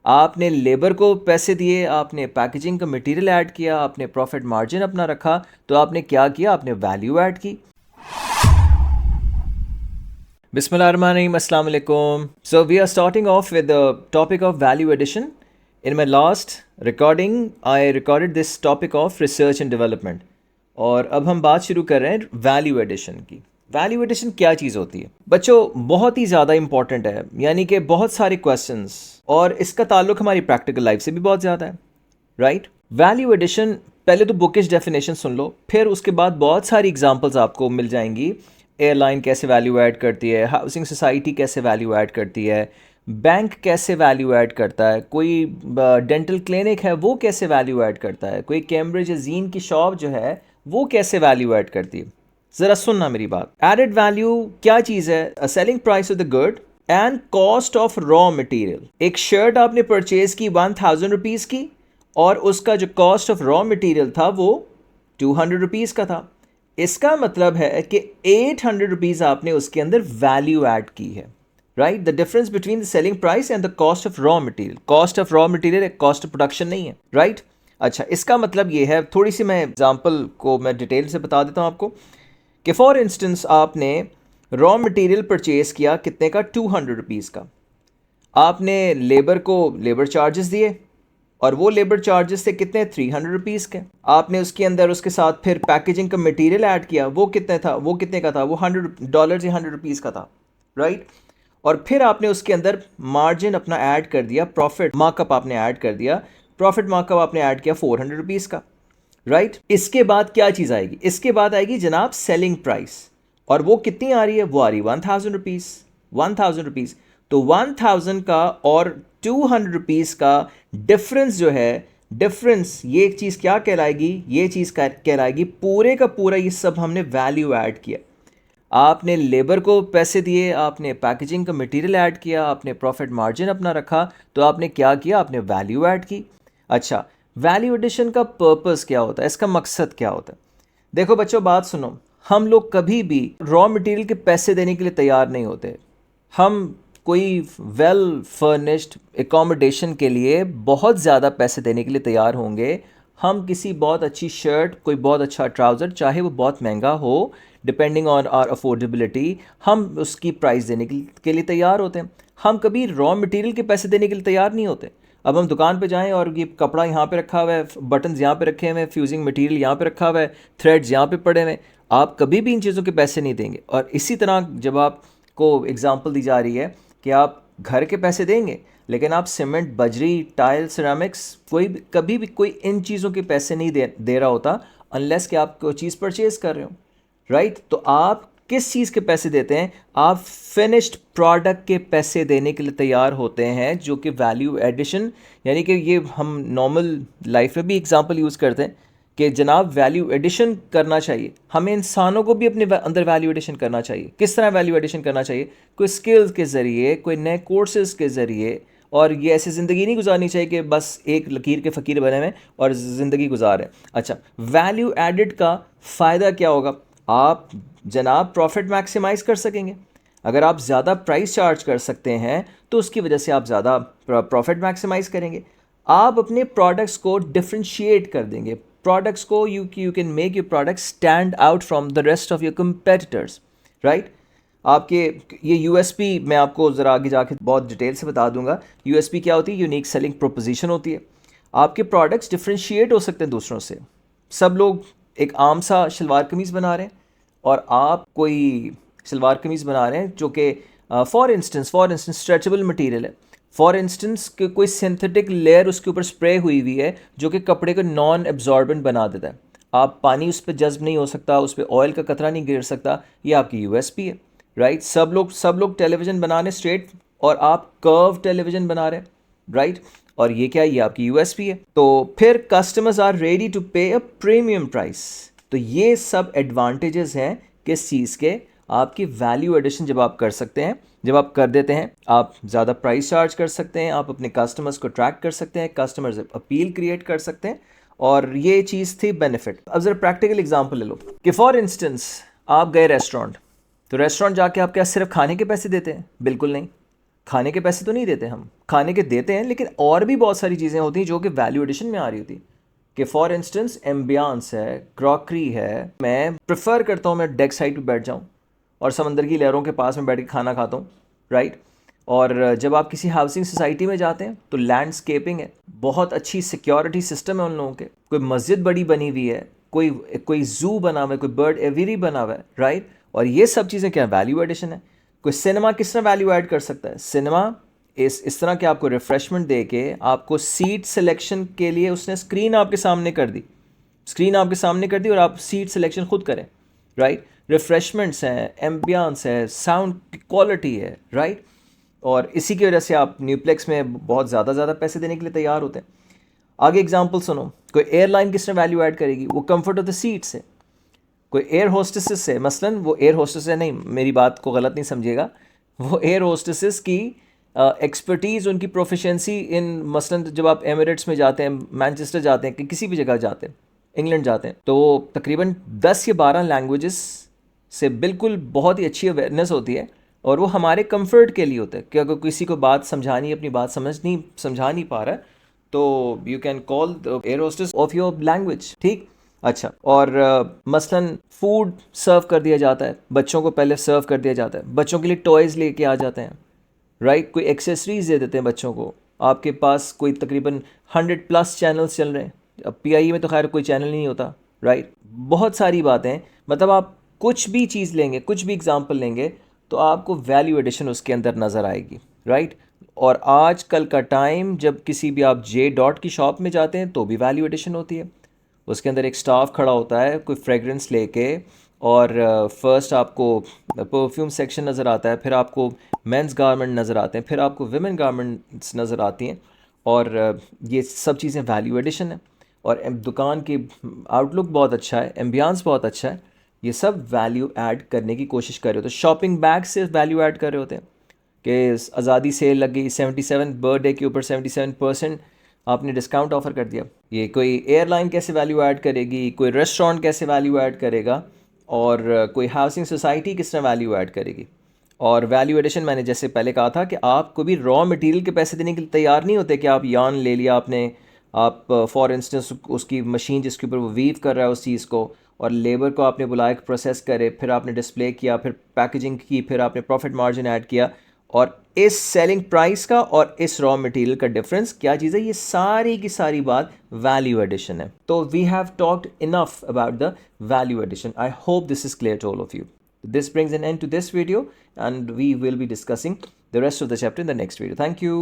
आपने लेबर को पैसे दिए, आपने पैकेजिंग का मटेरियल ऐड किया, आपने प्रॉफिट मार्जिन अपना रखा, तो आपने क्या किया? आपने वैल्यू ऐड की। Bismillahirrahmanirrahim. Assalamu alaikum. So we are starting off with the topic of value addition. In my last recording, I recorded this topic of research and development. और अब हम बात शुरू कर रहे हैं वैल्यू एडिशन की। वैल्यू एडिशन क्या चीज़ होती है बच्चों? बहुत ही ज़्यादा इंपॉर्टेंट है, यानी कि बहुत सारे क्वेश्चंस, और इसका ताल्लुक हमारी प्रैक्टिकल लाइफ से भी बहुत ज़्यादा है, राइट? वैल्यू एडिशन, पहले तो बुकिश डेफिनेशन सुन लो, फिर उसके बाद बहुत सारी एग्जांपल्स आपको मिल जाएंगी। एयरलाइन कैसे वैल्यू ऐड करती है, हाउसिंग सोसाइटी कैसे वैल्यू ऐड करती है, बैंक कैसे वैल्यू ऐड करता है, कोई डेंटल क्लिनिक है वो कैसे वैल्यू ऐड करता है, कोई कैम्ब्रिज जीन की शॉप जो है वो कैसे वैल्यू ऐड करती है। ज़रा सुनना मेरी बात। एडेड वैल्यू क्या चीज़ है? A selling price of the good and cost of raw material. एक शर्ट आपने परचेज की 1000 रुपीज़ की, और उसका जो कॉस्ट ऑफ रॉ मटेरियल था वो 200 रुपीज़ का था। इसका मतलब है कि 800 रुपीज़ आपने उसके अंदर वैल्यू ऐड की है, right? The difference between the selling price and the cost of raw material. Cost of raw material एक कॉस्ट ऑफ प्रोडक्शन नहीं है, राइट? अच्छा, इसका मतलब ये है, थोड़ी सी मैं एग्जांपल को मैं डिटेल से बता देता हूँ आपको, कि फॉर इंस्टेंस आपने रॉ मटेरियल परचेज किया कितने का? 200 रुपीज़ का। आपने लेबर को लेबर चार्जेस दिए, और वो लेबर चार्जेस थे कितने? 300 रुपीज़ के। आपने उसके अंदर उसके साथ फिर पैकेजिंग का मटेरियल ऐड किया, वो कितने था? वो कितने का था? वो $100 या 100 रुपीज़ का था, राइट? और फिर आपने उसके अंदर मार्जिन अपना ऐड कर दिया, प्रॉफिट मार्कअप आपने ऐड कर दिया, प्रॉफिट मार्कअप आपने ऐड किया 400 रुपीज़ का, राइट? इसके बाद क्या चीज़ आएगी? इसके बाद आएगी जनाब सेलिंग प्राइस, और वो कितनी आ रही है? वो आ रही 1000 रुपीज़। 1000 रुपीज़, तो 1000 का और 200 रुपीज़ का डिफरेंस जो है, डिफरेंस, ये एक चीज़ क्या कहलाएगी? ये चीज़ कहलाएगी पूरे का पूरा ये सब हमने वैल्यू ऐड किया। आपने लेबर को पैसे दिए, आपने पैकेजिंग का मटेरियल ऐड किया, आपने प्रॉफिट मार्जिन अपना रखा, तो आपने क्या किया? आपने वैल्यू ऐड की। अच्छा, वैल्यू एडिशन का पर्पस क्या होता है? इसका मकसद क्या होता है? देखो बच्चों, बात सुनो, हम लोग कभी भी रॉ मटेरियल के पैसे देने के लिए तैयार नहीं होते। हम कोई वेल फर्निश्ड एकोमोडेशन के लिए बहुत ज़्यादा पैसे देने के लिए तैयार होंगे। हम किसी बहुत अच्छी शर्ट, कोई बहुत अच्छा ट्राउज़र, चाहे वो बहुत महंगा हो, डिपेंडिंग ऑन आर अफोर्डेबिलिटी, हम उसकी प्राइस देने के लिए तैयार होते हैं। हम कभी रॉ मटेरियल के पैसे देने के लिए तैयार नहीं होते। अब हम दुकान पे जाएं और ये कपड़ा यहाँ पे रखा हुआ है, बटन्स यहाँ पे रखे हुए हैं, फ्यूजिंग मटेरियल यहाँ पे रखा हुआ है, थ्रेड्स यहाँ पे पड़े हुए हैं, आप कभी भी इन चीज़ों के पैसे नहीं देंगे। और इसी तरह जब आपको एग्जांपल दी जा रही है कि आप घर के पैसे देंगे, लेकिन आप सीमेंट, बजरी, टाइल, सिरामिक्स, कभी भी कोई इन चीज़ों के पैसे नहीं दे रहा होता, अनलेस कि आप कोई चीज़ परचेज कर रहे हो, राइट? तो आप किस चीज़ के पैसे देते हैं? आप फिनिश्ड प्रोडक्ट के पैसे देने के लिए तैयार होते हैं, जो कि वैल्यू एडिशन, यानी कि ये हम नॉर्मल लाइफ में भी एग्जांपल यूज़ करते हैं कि जनाब वैल्यू एडिशन करना चाहिए। हमें इंसानों को भी अपने अंदर वैल्यू एडिशन करना चाहिए। किस तरह वैल्यू एडिशन करना चाहिए? कोई स्किल्स के ज़रिए, कोई नए कोर्सेज़ के ज़रिए। और ये ऐसी ज़िंदगी नहीं गुजारनी चाहिए कि बस एक लकीर के फ़कीर बने हुए और ज़िंदगी गुजार रहे हैं। अच्छा, वैल्यू एडिड का फ़ायदा क्या होगा? आप जनाब प्रॉफिट मैक्सिमाइज़ कर सकेंगे। अगर आप ज़्यादा प्राइस चार्ज कर सकते हैं तो उसकी वजह से आप ज़्यादा प्रॉफिट मैक्सिमाइज़ करेंगे। आप अपने प्रोडक्ट्स को डिफ्रेंशिएट कर देंगे। प्रोडक्ट्स को you can make your product stand out from the rest of your competitors, right? आपके ये यूएसपी मैं आपको ज़रा आगे जाके बहुत डिटेल से बता दूंगा। यूएसपी क्या होती है? यूनिक सेलिंग प्रोपोजिशन होती है। आपके प्रोडक्ट्स डिफ्रेंशिएट हो सकते हैं दूसरों से। सब लोग एक आम सा शलवार कमीज़ बना रहे हैं, और आप कोई सलवार कमीज़ बना रहे हैं जो कि फॉर इंस्टेंस स्ट्रेचेबल मटेरियल है। फॉर इंस्टेंस कोई सिंथेटिक लेयर उसके ऊपर स्प्रे हुई हुई है जो कि कपड़े को नॉन एब्जॉर्बेंट बना देता है। आप पानी उस पर जज्ब नहीं हो सकता, उस पर ऑयल का कतरा नहीं गिर सकता। ये आपकी यूएसपी है, राइट? सब लोग टेलीविज़न बना रहे स्ट्रेट, और आप कर्व टेलीविज़न बना रहे हैं, राइट? और ये क्या है? ये आपकी यूएसपी है। तो फिर कस्टमर्स आर रेडी टू पे अ प्रीमियम प्राइस। तो ये सब एडवांटेजेस हैं किस चीज़ के? आपकी वैल्यू एडिशन जब आप कर सकते हैं, जब आप कर देते हैं, आप ज़्यादा प्राइस चार्ज कर सकते हैं, आप अपने कस्टमर्स को ट्रैक कर सकते हैं, कस्टमर्स अपील क्रिएट कर सकते हैं, और ये चीज़ थी बेनिफिट। अब ज़रा प्रैक्टिकल एग्जांपल ले लो कि फॉर इंस्टेंस आप गए रेस्टोरेंट, तो रेस्टोरेंट जाके आप क्या सिर्फ खाने के पैसे देते हैं? बिल्कुल नहीं। खाने के पैसे तो नहीं देते, हम खाने के देते हैं, लेकिन और भी बहुत सारी चीज़ें होती हैं जो कि वैल्यू एडिशन में आ रही होती, कि फॉर इंस्टेंस एम्बियंस है, क्रॉकरी है। मैं प्रेफर करता हूँ मैं डेक साइड पे बैठ जाऊँ और समंदर की लहरों के पास में बैठ के खाना खाता हूँ, राइट। और जब आप किसी हाउसिंग सोसाइटी में जाते हैं तो लैंडस्केपिंग है, बहुत अच्छी सिक्योरिटी सिस्टम है उन लोगों के, कोई मस्जिद बड़ी बनी हुई है, कोई कोई जू बना हुआ है, कोई बर्ड एवियरी बना हुआ है, राइट। और ये सब चीज़ें क्या वैल्यू एडिशन है। कोई सिनेमा किस तरह वैल्यू ऐड कर सकता है, सिनेमा इस तरह के आपको रिफ्रेशमेंट दे के, आपको सीट सिलेक्शन के लिए उसने स्क्रीन आपके सामने कर दी, स्क्रीन आपके सामने कर दी और आप सीट सिलेक्शन खुद करें, राइट। रिफ्रेशमेंट्स हैं, एम्बियंस है, साउंड क्वालिटी है, राइट। और इसी की वजह से आप न्यूप्लेक्स में बहुत ज़्यादा पैसे देने के लिए तैयार होते हैं। आगे एग्जांपल सुनो, कोई एयरलाइन किस तरह वैल्यू ऐड करेगी, वो कंफर्ट ऑफ द सीट्स है। कोई एयर होस्टेसेस है, मसलन वो एयर होस्टेस है, नहीं मेरी बात को गलत नहीं समझिएगा, वो एयर होस्टेसेस की एक्सपर्टीज़, उनकी प्रोफिशेंसी इन, मसलन जब आप एमिरेट्स में जाते हैं, मैनचेस्टर जाते हैं, कि किसी भी जगह जाते हैं, इंग्लैंड जाते हैं, तो तकरीबन 10 या 12 लैंग्वेजेस से बिल्कुल बहुत ही अच्छी अवेयरनेस होती है, और वो हमारे कंफर्ट के लिए होता है कि अगर किसी को बात समझानी, अपनी बात समझा नहीं पा रहा है, तो you can call the air hostess of your language, ठीक। अच्छा, और मसलन फूड सर्व कर दिया जाता है, बच्चों को पहले सर्व कर दिया जाता है, बच्चों के लिए टॉयज़ लेके आ जाते हैं, राइट। कोई एक्सेसरीज दे देते हैं बच्चों को, आपके पास कोई तकरीबन 100+ चैनल्स चल रहे हैं, अब पीआई में तो खैर कोई चैनल नहीं होता, राइट। बहुत सारी बातें, मतलब आप कुछ भी चीज़ लेंगे, कुछ भी एग्जांपल लेंगे, तो आपको वैल्यू एडिशन उसके अंदर नज़र आएगी, राइट। और आज कल का टाइम, जब किसी भी आप जे डॉट की शॉप में जाते हैं तो भी वैल्यू एडिशन होती है, उसके अंदर एक स्टाफ खड़ा होता है कोई फ्रेगरेंस लेके, और फर्स्ट आपको परफ्यूम सेक्शन नज़र आता है, फिर आपको मेंस गारमेंट नज़र आते हैं, फिर आपको विमेन गारमेंट्स नज़र आती हैं, और ये सब चीज़ें वैल्यू एडिशन है। और दुकान की आउटलुक बहुत अच्छा है, एम्बियंस बहुत अच्छा है, ये सब वैल्यू ऐड करने की कोशिश कर रहे होते हैं। शॉपिंग बैग से वैल्यू ऐड कर रहे होते हैं कि आज़ादी सेल लग गई, 77 बर्थडे के ऊपर 77% आपने डिस्काउंट ऑफ़र कर दिया। ये कोई एयरलाइन कैसे वैल्यू ऐड करेगी, कोई रेस्टोरेंट कैसे वैल्यू ऐड करेगा, और कोई हाउसिंग सोसाइटी किस तरह वैल्यू ऐड करेगी। और वैल्यू एडिशन, मैंने जैसे पहले कहा था कि आप कोई भी रॉ मटेरियल के पैसे देने के लिए तैयार नहीं होते, कि आप यार्न ले लिया आपने, आप फॉर इंस्टेंस उसकी मशीन जिसके ऊपर वो वीव कर रहा है उस चीज़ को, और लेबर को आपने बुलाया कि प्रोसेस करे, फिर आपने डिस्प्ले किया, फिर पैकेजिंग की, फिर आपने प्रॉफिट मार्जिन ऐड किया, और इस सेलिंग प्राइस का और इस रॉ मटेरियल का डिफरेंस क्या चीज़ है, ये सारी की सारी बात वैल्यू एडिशन है। तो we have talked enough about the value addition. I hope this is clear to all of you. This brings an end to this video, and we will be discussing the rest of the chapter in the next video. Thank you.